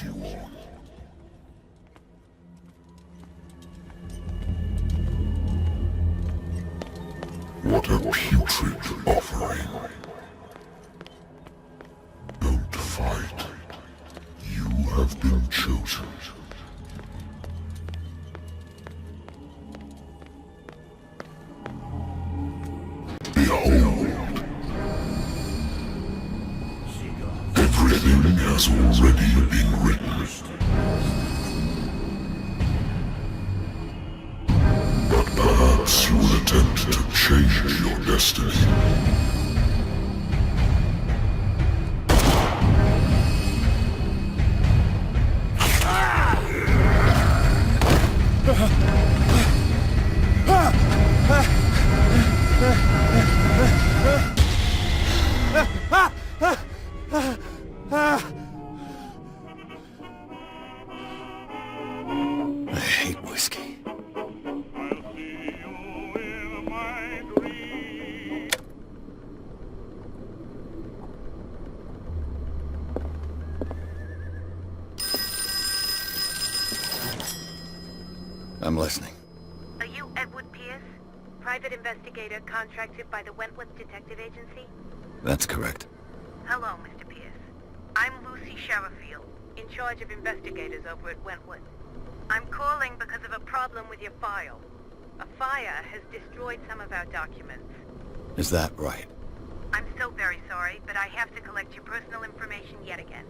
leads you on. What a putrid offering. Don't fight. You have been chosen. Behold. Everything has already been written. But perhaps you will attempt to change your destiny. I hate whiskey. I'm listening. Are you Edward Pierce? Private investigator contracted by the Wentworth Detective Agency? That's correct. Hello, Mr. Pierce. I'm Lucy Sherifield, in charge of investigators over at Wentworth. I'm calling because of a problem with your file. A fire has destroyed some of our documents. Is that right? I'm so very sorry, but I have to collect your personal information yet again.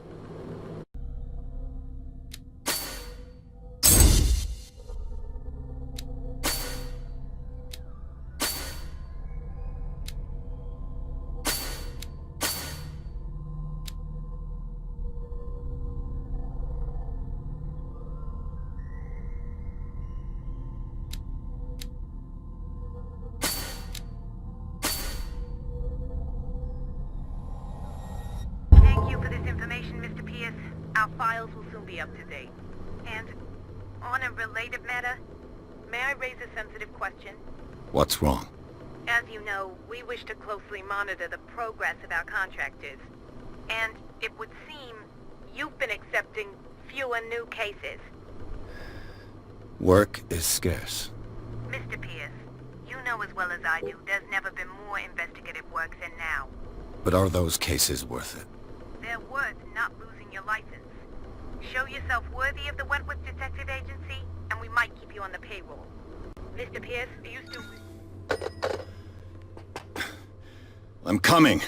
Thank you for this information, Mr. Pierce. Our files will soon be up to date. And on a related matter, may I raise a sensitive question? What's wrong? As you know, we wish to closely monitor the progress of our contractors. And it would seem you've been accepting fewer new cases. Work is scarce. Mr. Pierce, you know as well as I do, there's never been more investigative work than now. But are those cases worth it? They're worth not losing your license. Show yourself worthy of the Wentworth Detective Agency, and we might keep you on the payroll. Mr. Pierce, are you still... I'm coming!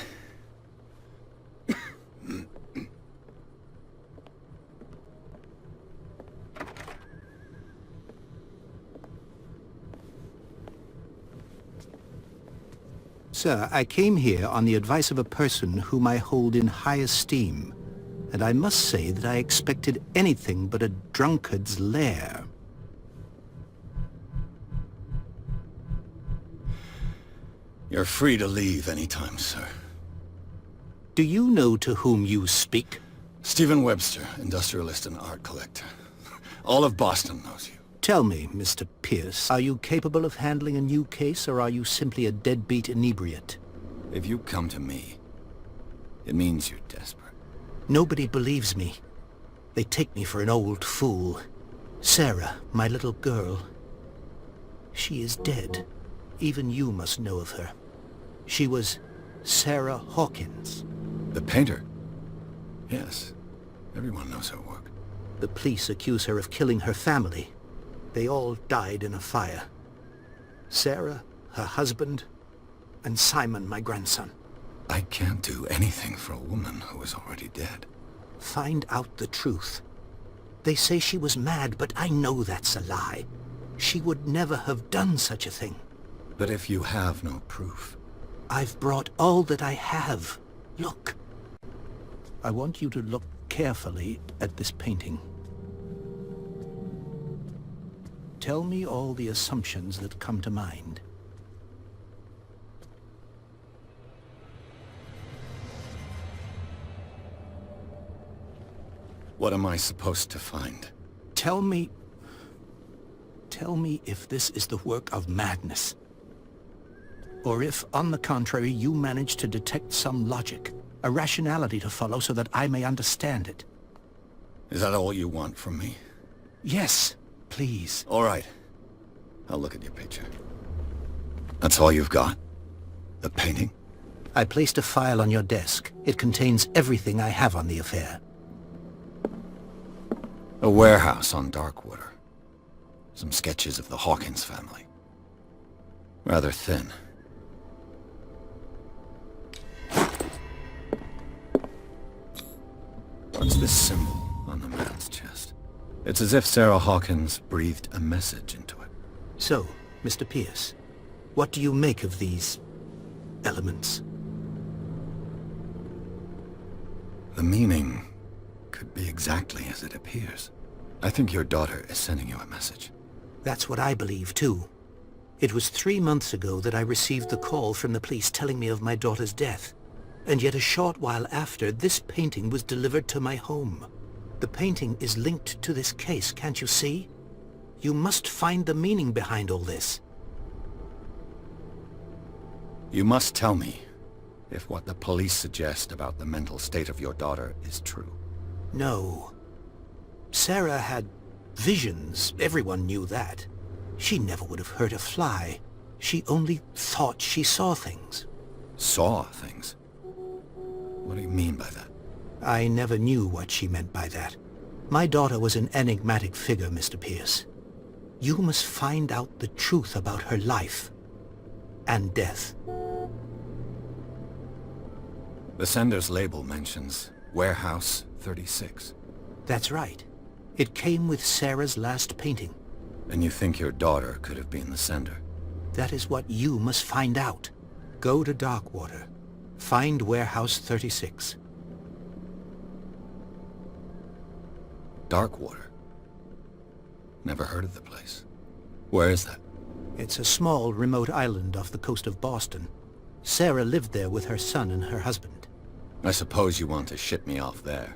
Sir, I came here on the advice of a person whom I hold in high esteem, and I must say that I expected anything but a drunkard's lair. You're free to leave anytime, sir. Do you know to whom you speak? Stephen Webster, industrialist and art collector. All of Boston knows you. Tell me, Mr. Pierce, are you capable of handling a new case, or are you simply a deadbeat inebriate? If you come to me, it means you're desperate. Nobody believes me. They take me for an old fool. Sarah, my little girl, she is dead. Even you must know of her. She was Sarah Hawkins. The painter? Yes. Everyone knows her work. The police accuse her of killing her family. They all died in a fire. Sarah, her husband, and Simon, my grandson. I can't do anything for a woman who is already dead. Find out the truth. They say she was mad, but I know that's a lie. She would never have done such a thing. But if you have no proof... I've brought all that I have. Look. I want you to look carefully at this painting. Tell me all the assumptions that come to mind. What am I supposed to find? Tell me if this is the work of madness. Or if, on the contrary, you manage to detect some logic, a rationality to follow so that I may understand it. Is that all you want from me? Yes, please. All right. I'll look at your picture. That's all you've got? The painting? I placed a file on your desk. It contains everything I have on the affair. A warehouse on Darkwater. Some sketches of the Hawkins family. Rather thin. What's this symbol on the man's chest? It's as if Sarah Hawkins breathed a message into it. So, Mr. Pierce, what do you make of these elements? The meaning could be exactly as it appears. I think your daughter is sending you a message. That's what I believe, too. It was 3 months ago that I received the call from the police telling me of my daughter's death. And yet a short while after, this painting was delivered to my home. The painting is linked to this case, can't you see? You must find the meaning behind all this. You must tell me if what the police suggest about the mental state of your daughter is true. No. Sarah had visions. Everyone knew that. She never would have hurt a fly. She only thought she saw things. Saw things? What do you mean by that? I never knew what she meant by that. My daughter was an enigmatic figure, Mr. Pierce. You must find out the truth about her life and death. The sender's label mentions Warehouse 36. That's right. It came with Sarah's last painting. And you think your daughter could have been the sender? That is what you must find out. Go to Darkwater. Find Warehouse 36. Darkwater? Never heard of the place. Where is that? It's a small, remote island off the coast of Boston. Sarah lived there with her son and her husband. I suppose you want to ship me off there.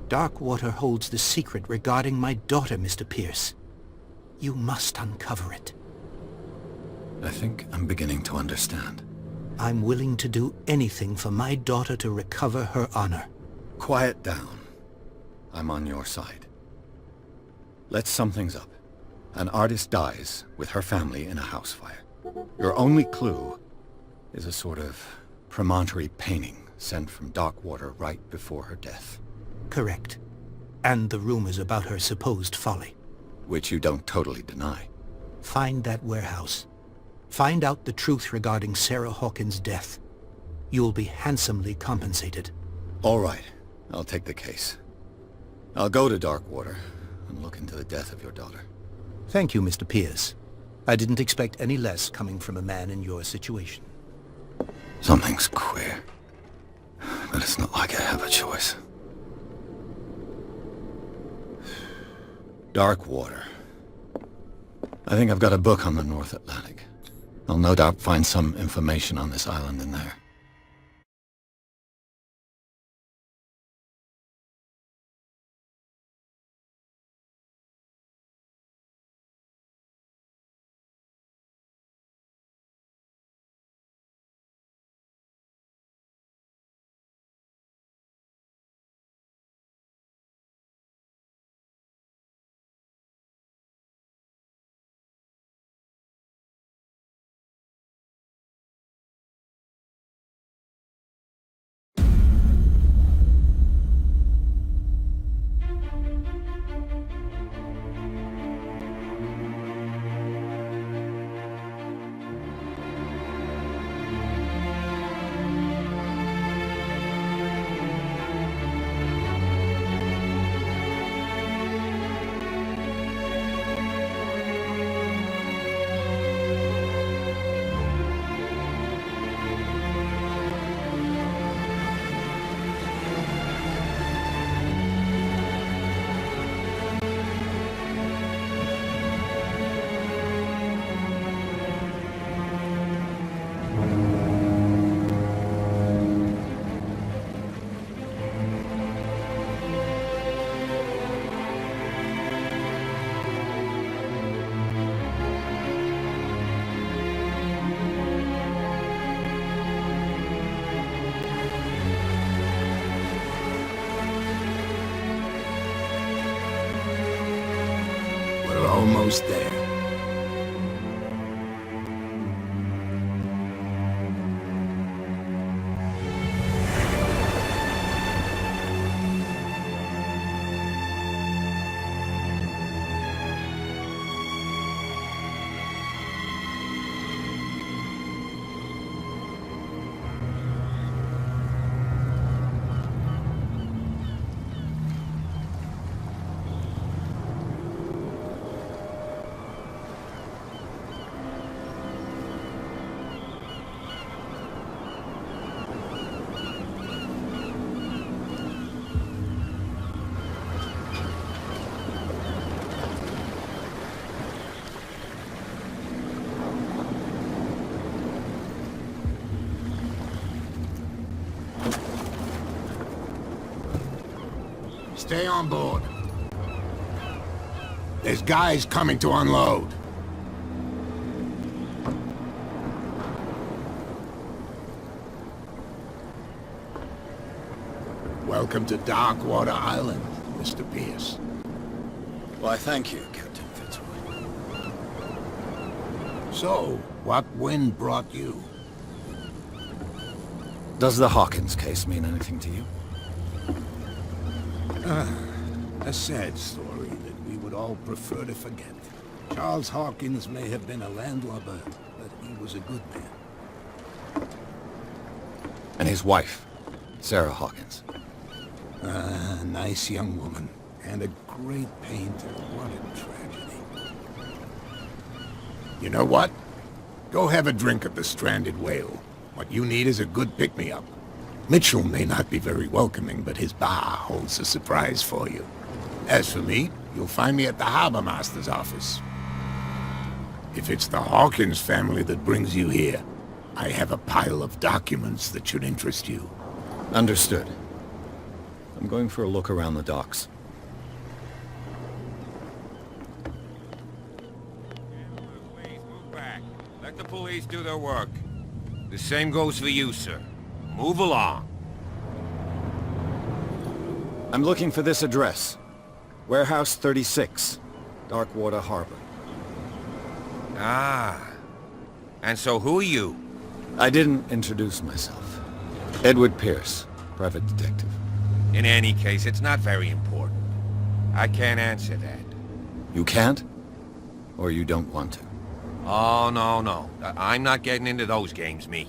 Darkwater holds the secret regarding my daughter, Mr. Pierce. You must uncover it. I think I'm beginning to understand. I'm willing to do anything for my daughter to recover her honor. Quiet down. I'm on your side. Let's sum things up. An artist dies with her family in a house fire. Your only clue is a sort of promontory painting sent from Darkwater right before her death. Correct. And the rumors about her supposed folly. Which you don't totally deny. Find that warehouse. Find out the truth regarding Sarah Hawkins' death. You'll be handsomely compensated. All right. I'll take the case. I'll go to Darkwater and look into the death of your daughter. Thank you, Mr. Pierce. I didn't expect any less coming from a man in your situation. Something's queer. But it's not like I have a choice. Darkwater. I think I've got a book on the North Atlantic. I'll no doubt find some information on this island in there. We're almost there. Stay on board. There's guys coming to unload. Welcome to Darkwater Island, Mr. Pierce. Why, thank you, Captain Fitzroy. So, what wind brought you? Does the Hawkins case mean anything to you? A sad story that we would all prefer to forget. Charles Hawkins may have been a landlubber, but he was a good man. And his wife, Sarah Hawkins. A nice young woman, and a great painter. What a tragedy. You know what? Go have a drink at the Stranded Whale. What you need is a good pick-me-up. Mitchell may not be very welcoming, but his bar holds a surprise for you. As for me, you'll find me at the Harbor Master's office. If it's the Hawkins family that brings you here, I have a pile of documents that should interest you. Understood. I'm going for a look around the docks. Please move back. Let the police do their work. The same goes for you, sir. Move along. I'm looking for this address. Warehouse 36, Darkwater Harbor. Ah. And so who are you? I didn't introduce myself. Edward Pierce, private detective. In any case, it's not very important. I can't answer that. You can't? Or you don't want to? Oh, no. I'm not getting into those games, me.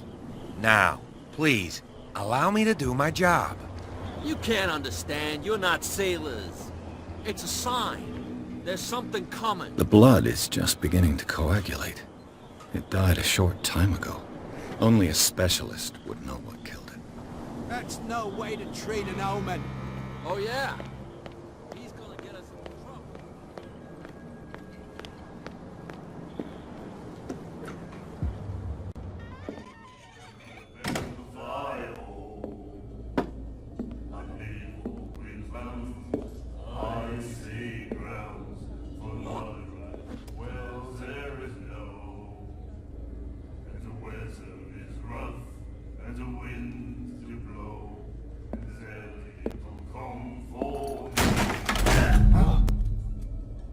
Now, please, allow me to do my job. You can't understand. You're not sailors. It's a sign. There's something coming. The blood is just beginning to coagulate. It died a short time ago. Only a specialist would know what killed it. That's no way to treat an omen. Oh, yeah? He's gonna get us in trouble.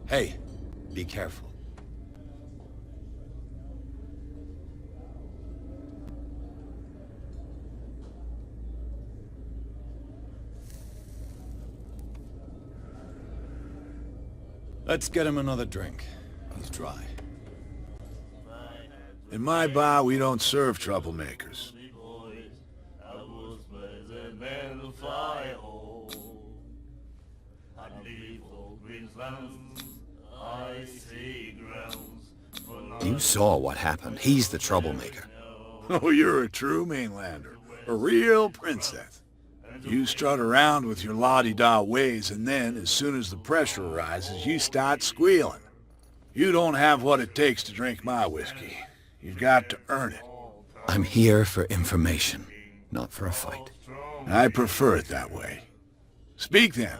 Hey, be careful. Let's get him another drink. He's dry. In my bar, we don't serve troublemakers. You saw what happened. He's the troublemaker. Oh, you're a true mainlander. A real princess. You strut around with your la-di-da ways, and then, as soon as the pressure arises, you start squealing. You don't have what it takes to drink my whiskey. You've got to earn it. I'm here for information, not for a fight. I prefer it that way. Speak then.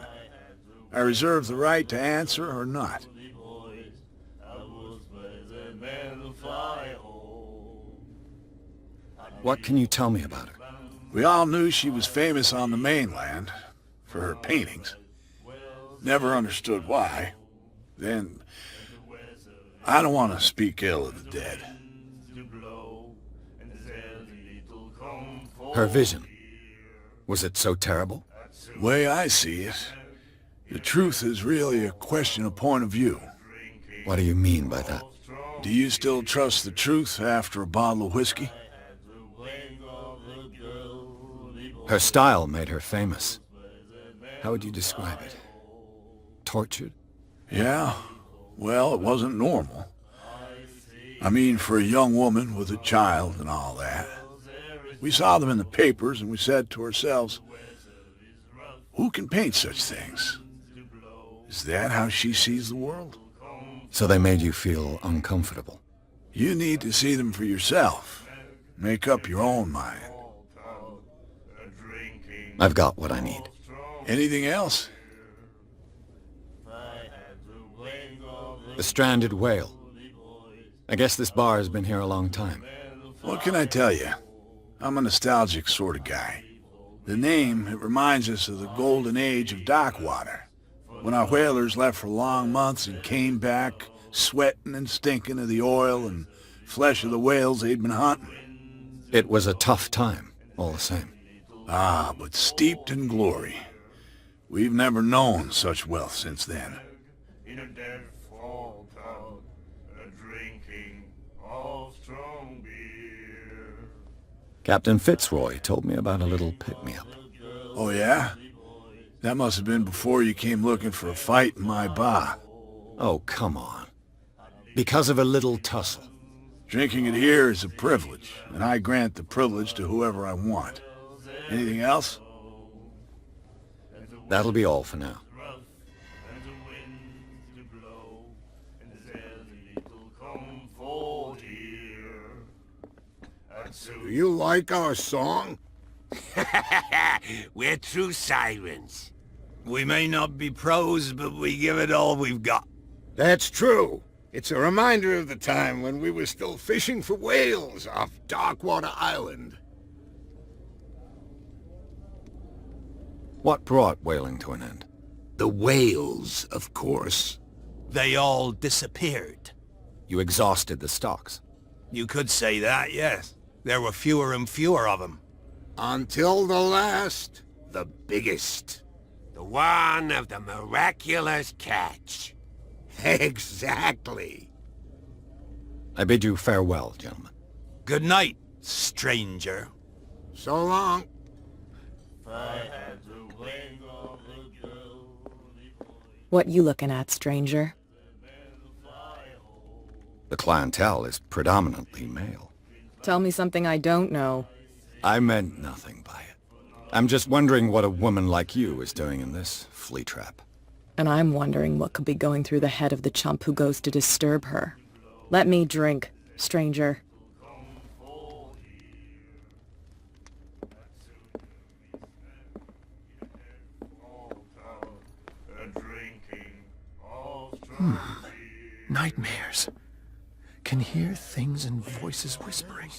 I reserve the right to answer or not. What can you tell me about her? We all knew she was famous on the mainland for her paintings. Never understood why. Then, I don't want to speak ill of the dead. Her vision. Was it so terrible? The way I see it, the truth is really a question of point of view. What do you mean by that? Do you still trust the truth after a bottle of whiskey? Her style made her famous. How would you describe it? Tortured? Yeah. Well, it wasn't normal. I mean, for a young woman with a child and all that. We saw them in the papers and we said to ourselves, who can paint such things? Is that how she sees the world? So they made you feel uncomfortable? You need to see them for yourself. Make up your own mind. I've got what I need. Anything else? The stranded whale. I guess this bar has been here a long time. What can I tell you? I'm a nostalgic sort of guy. The name, it reminds us of the golden age of dock water, when our whalers left for long months and came back sweating and stinking of the oil and flesh of the whales they'd been hunting. It was a tough time, all the same. Ah, but steeped in glory. We've never known such wealth since then. In a dead fall town, drinking of strong beer. Captain Fitzroy told me about a little pick-me-up. Oh, yeah? That must have been before you came looking for a fight in my bar. Oh, come on. Because of a little tussle. Drinking it here is a privilege, and I grant the privilege to whoever I want. Anything else? That'll be all for now. Do you like our song? We're true sirens. We may not be pros, but we give it all we've got. That's true. It's a reminder of the time when we were still fishing for whales off Darkwater Island. What brought whaling to an end? The whales, of course. They all disappeared. You exhausted the stocks. You could say that, yes. There were fewer and fewer of them. Until the last, the biggest. The one of the miraculous catch. Exactly. I bid you farewell, gentlemen. Good night, stranger. So long. What you looking at, stranger? The clientele is predominantly male. Tell me something I don't know. I meant nothing by it. I'm just wondering what a woman like you is doing in this flea trap. And I'm wondering what could be going through the head of the chump who goes to disturb her. Let me drink, stranger. Nightmares. Can hear things and voices whispering.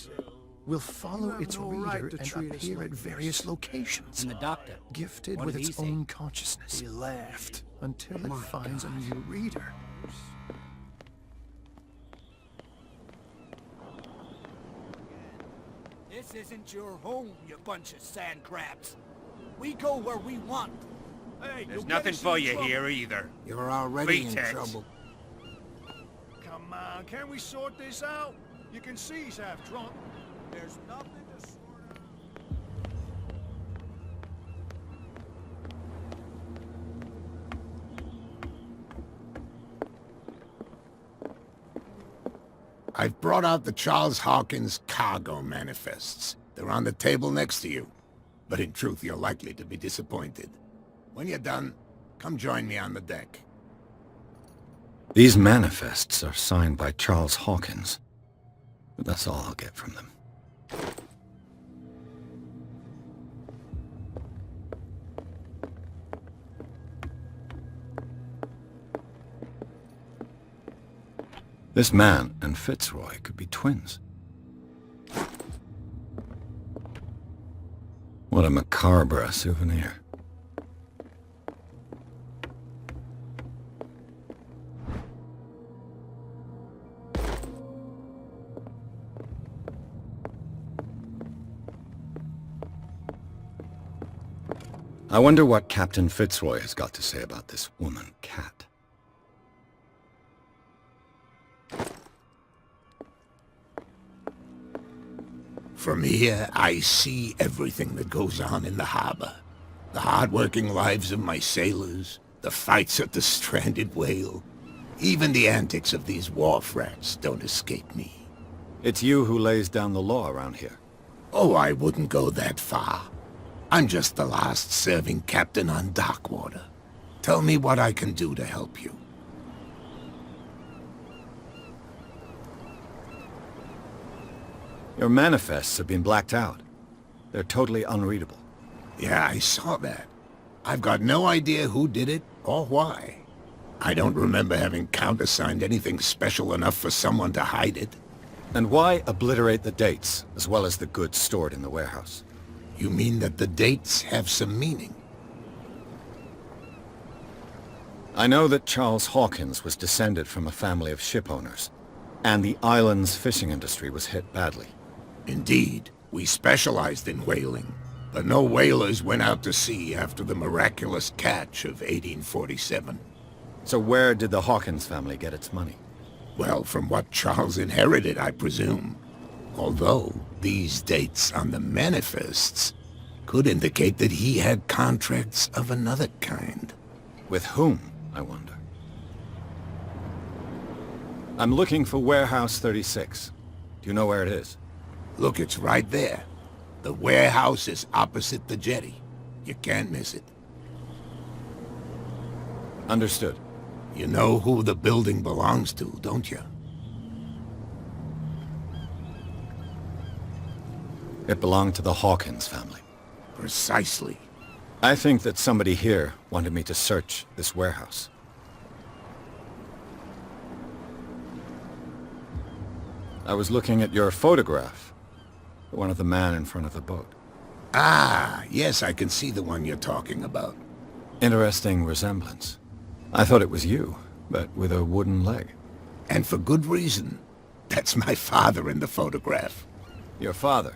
Will follow its reader and appear at various locations. And the doctor? Gifted What with did he its say? own consciousness. He laughed until it finds a new reader. This isn't your home, you bunch of sand crabs. We go where we want. Hey, There's nothing for you here either. You're already in Pretext. trouble. Come on, can we sort this out? You can see he's half drunk. There's nothing to sort out. I've brought out the Charles Hawkins cargo manifests. They're on the table next to you. But in truth, you're likely to be disappointed. When you're done, come join me on the deck. These manifests are signed by Charles Hawkins. But that's all I'll get from them. This man and Fitzroy could be twins. What a macabre souvenir. I wonder what Captain Fitzroy has got to say about this woman, Cat. From here, I see everything that goes on in the harbor. The hard-working lives of my sailors, the fights at the stranded whale. Even the antics of these wharf rats don't escape me. It's you who lays down the law around here. Oh, I wouldn't go that far. I'm just the last serving captain on Darkwater. Tell me what I can do to help you. Your manifests have been blacked out. They're totally unreadable. Yeah, I saw that. I've got no idea who did it or why. I don't remember having countersigned anything special enough for someone to hide it. And why obliterate the dates, as well as the goods stored in the warehouse? You mean that the dates have some meaning? I know that Charles Hawkins was descended from a family of ship owners, and the island's fishing industry was hit badly. Indeed, we specialized in whaling, but no whalers went out to sea after the miraculous catch of 1847. So where did the Hawkins family get its money? Well, from what Charles inherited, I presume. Although, these dates on the manifests could indicate that he had contracts of another kind. With whom, I wonder? I'm looking for Warehouse 36. Do you know where it is? Look, it's right there. The warehouse is opposite the jetty. You can't miss it. Understood. You know who the building belongs to, don't you? It belonged to the Hawkins family. Precisely. I think that somebody here wanted me to search this warehouse. I was looking at your photograph. The one of the man in front of the boat. Ah, yes, I can see the one you're talking about. Interesting resemblance. I thought it was you, but with a wooden leg. And for good reason. That's my father in the photograph. Your father?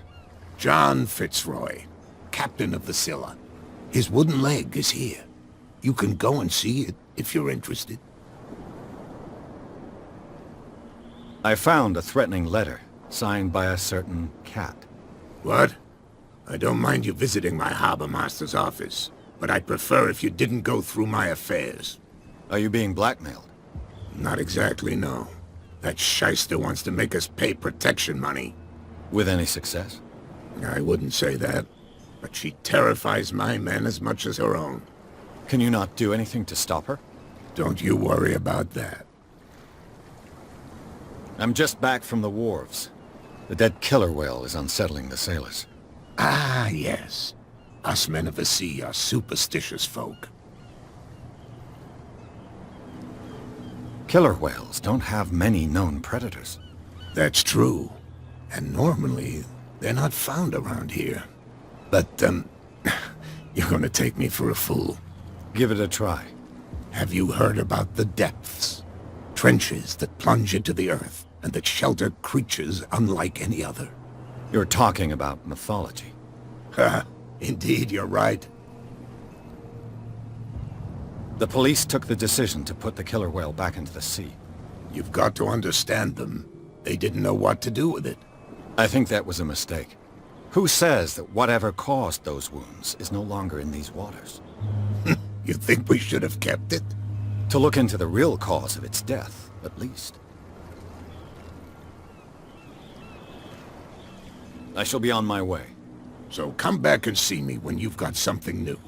John Fitzroy, captain of the Scylla. His wooden leg is here. You can go and see it if you're interested. I found a threatening letter, signed by a certain Cat. What? I don't mind you visiting my harbor master's office, but I'd prefer if you didn't go through my affairs. Are you being blackmailed? Not exactly, no. That shyster wants to make us pay protection money. With any success? I wouldn't say that, but she terrifies my men as much as her own. Can you not do anything to stop her? Don't you worry about that. I'm just back from the wharves. The dead killer whale is unsettling the sailors. Ah, yes. Us men of the sea are superstitious folk. Killer whales don't have many known predators. That's true. And normally, they're not found around here. But, you're gonna take me for a fool. Give it a try. Have you heard about the depths? Trenches that plunge into the earth, and that shelter creatures unlike any other. You're talking about mythology. Ha! Indeed, you're right. The police took the decision to put the killer whale back into the sea. You've got to understand them. They didn't know what to do with it. I think that was a mistake. Who says that whatever caused those wounds is no longer in these waters? You think we should have kept it? To look into the real cause of its death, at least. I shall be on my way. So come back and see me when you've got something new.